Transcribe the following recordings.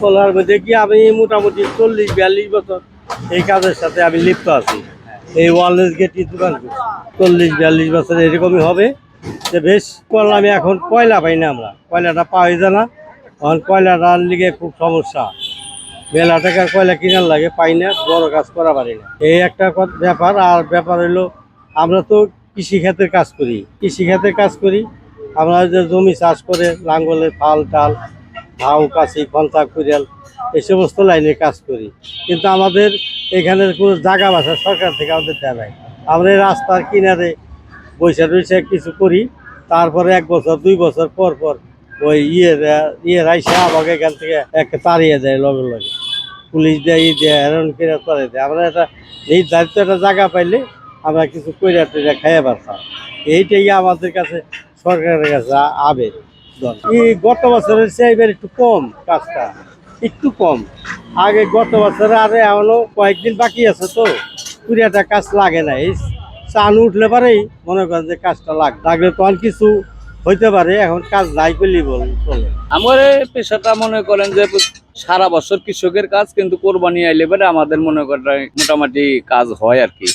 তোলার মধ্যে কি আমি মোটামুটি 40-42 বছর এই কাজের সাথে আমি লিপ্ত আছি। এই ওয়ারলেস গেটটি দোকান 40-42 বছর এরকমই হবে। যে বেশ করলাম, এখন কয়লা পাই না, আমরা কয়লাটা পাওয়া যায় না। এখন কয়লাটার লিগে খুব সমস্যা, মেলা টাকার কয়লা কিনার লাগে, পাই না, বড় কাজ করা পারি না। এই একটা ব্যাপার। আর ব্যাপার হইলো, আমরা তো কৃষিখাতের কাজ করি, আমরা যে জমি চাষ করে লাঙ্গলের ফাল টাল ঝাউ কাশি ফলতা কুড়িয়াল এই সমস্ত লাইনে কাজ করি, কিন্তু আমাদের এখানের কোনো জায়গা বাসা সরকার থেকে আমাদের দেয় নাই। আমরা এই রাস্তার কিনারে বৈশা কিছু করি, তারপরে 1 বছর 2 বছর পর পর ওই ইয়ের আইসা আমাকে এখান থেকে একটা তাড়িয়ে দেয়, লগে লগে পুলিশ দেয়, দেয় হেরন কিনে তাড়িয়ে দেয়। আমরা একটা নির্ধারিত একটা জায়গা পাইলে আমরা কিছু কইরা টইরা খাইয়া পারতাম। এইটাই আমাদের কাছে সরকারের কাছে আবেদন। এই গত বছরের চেয়ে এবার একটু কম, কাজটা একটু কম। আগে গত বছরে আরে এখনো কয়েকদিন বাকি আছে, তো পুরিয়াটা কাজ লাগে না। এই চান উঠলে পারেই মনে করেন যে কাজটা লাগলে তখন কিছু হইতে পারে, এখন কাজ নাই করলেই চলে। আমার পেশাটা মনে করেন যে সারা বছর কৃষকের কাজ, কিন্তু কোরবানি আইলে পরে আমাদের মনে করেন মোটামুটি কাজ হয় আর কি।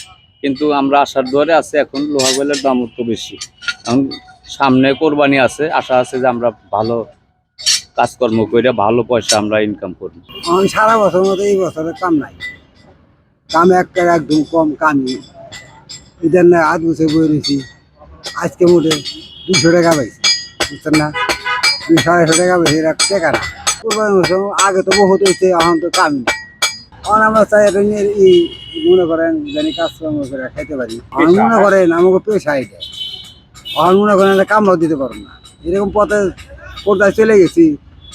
কিন্তু আমরা আশার দুয়ারে আছি, এখন লোহা গলের দাম একটু বেশি। এখন সামনে কোরবানি আছে, আশা আছে যে আমরা ভালো কাজকর্ম করে ভালো পয়সা আমরা ইনকাম করি। সারা বছর মতো এই বছরে কাম নাই, কাম একদম কম কামই। ইদার না আধ বছর বই রয়েছি, আজকে মোটে 200 টাকা পাইছি, বুঝছেন না? 250 টাকা পাইছি, টাকা না। কোরবানি বছর আগে তো বহুত হয়েছে, এখন তো কামই নেই। এখন আমরা চাই মনে করেন জানি কাজকর্ম করে খাইতে পারি। আমি মনে করেন আমাকে পেশা এটা, এখন মনে করেন কামড়াও দিতে পারবো না, এরকম পথে পর্দায় চলে গেছি।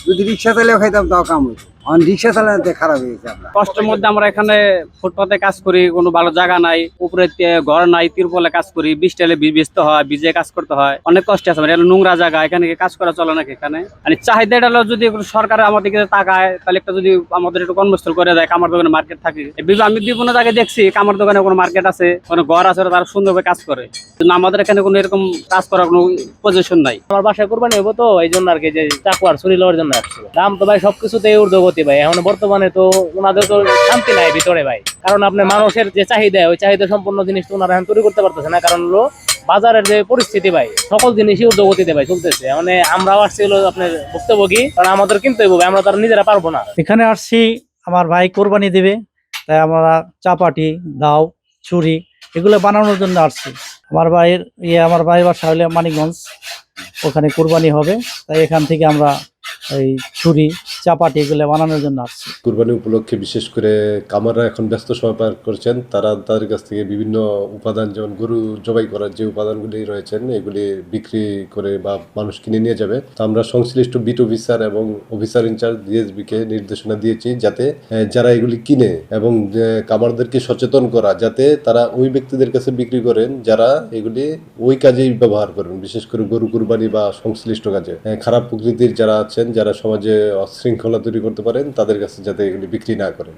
যদি রিক্সা চালিয়েও খাইতাম তাও কাম হইতো, এখন রিক্সা চালাতে খারাপ হয়ে গেছে। আপনার কষ্টের মধ্যে আমরা এখানে ফুটপাতে কাজ করি, কোনো ভালো জায়গা নাই, উপরে ঘর নাই, তিরপলে কাজ করি, বৃষ্টিলে ভিজতে হয়, ভিজে কাজ করতে হয়, অনেক কষ্ট আছে। মানে নোংরা জায়গা, এখানে কাজ করা চলে নাকি এখানে। মানে চাহিদাটা হলো যদি সরকার আমাদের দিকে তাকায়, তাহলে একটা যদি আমাদের একটু কর্মস্থল করে দেয়, কামার দোকানে মার্কেট থাকে। আমি বিভিন্ন জায়গায় দেখছি কামার দোকানে কোনো মার্কেট আছে, কোনো ঘর আছে, তারা সুন্দরভাবে কাজ করে, কিন্তু আমাদের এখানে কোনো এরকম কাজ করার কোনো পজিশন নাই। আমার বাসায় কোরবানি হইব, তো এই জন্য আর কি যে চাকু আর ছুরি লওয়ার জন্য আসছিল। দাম তো ভাই সবকিছুতেই ঊর্ধ্বগতি ভাই, এখন বর্তমানে তো ওনাদের তো শান্তি নাই ভিতরে ভাই, কারণ আপনার মানুষের যে চাহিদা, ওই চাহিদা সম্পূর্ণ জিনিস তো ওনারা এখন তৈরি করতে পারতেছে না। কারণ হলো বাজারের যে পরিস্থিতি ভাই, সকল জিনিসই ঊর্ধ্বগতিতে ভাই চলতেছে। মানে আমরাও আসছি হলো আপনার ভুক্তভোগী, কারণ আমাদের কিনতে হবে, আমরা তারা নিজেরা পারবো না। এখানে আসছি আমার ভাই কোরবানি দিবে, তাই আমরা চাপাটি দাও ছুরি এগুলো বানানোর জন্য আসছি। আমার ভাইয়ের বাসা হলে মানিকগঞ্জ, ওখানে কোরবানি হবে, তাই এখান থেকে আমরা এই ছুরি চাপাটি এগুলো বানানোর জন্য আসছি। কুরবানি উপলক্ষে বিশেষ করে কামাররা এখন ব্যস্ত সময় পার করছেন, তারা তাদের কাছ থেকে বিভিন্ন উপাদান, যেমন গরু জবাই করার যে উপাদানগুলি রয়েছেন, এগুলি বিক্রি করে বা মানুষ কিনে নিয়ে যাবে। তো আমরা সংশ্লিষ্ট বিট অফিসার এবং অফিসার ইনচার্জ ডিএসবি কে নির্দেশনা দিয়েছি, যাতে যারা এগুলি কিনে এবং কামারদেরকে সচেতন করা, যাতে তারা ওই ব্যক্তিদের কাছে বিক্রি করেন যারা এগুলি ওই কাজেই ব্যবহার করেন, বিশেষ করে গরু কুরবানি বা সংশ্লিষ্ট কাজে। খারাপ প্রকৃতির যারা আছেন, যারা সমাজে অশৃঙ্খলা তৈরি করতে পারেন, তাদের কাছে যাতে এগুলি বিক্রি না করেন।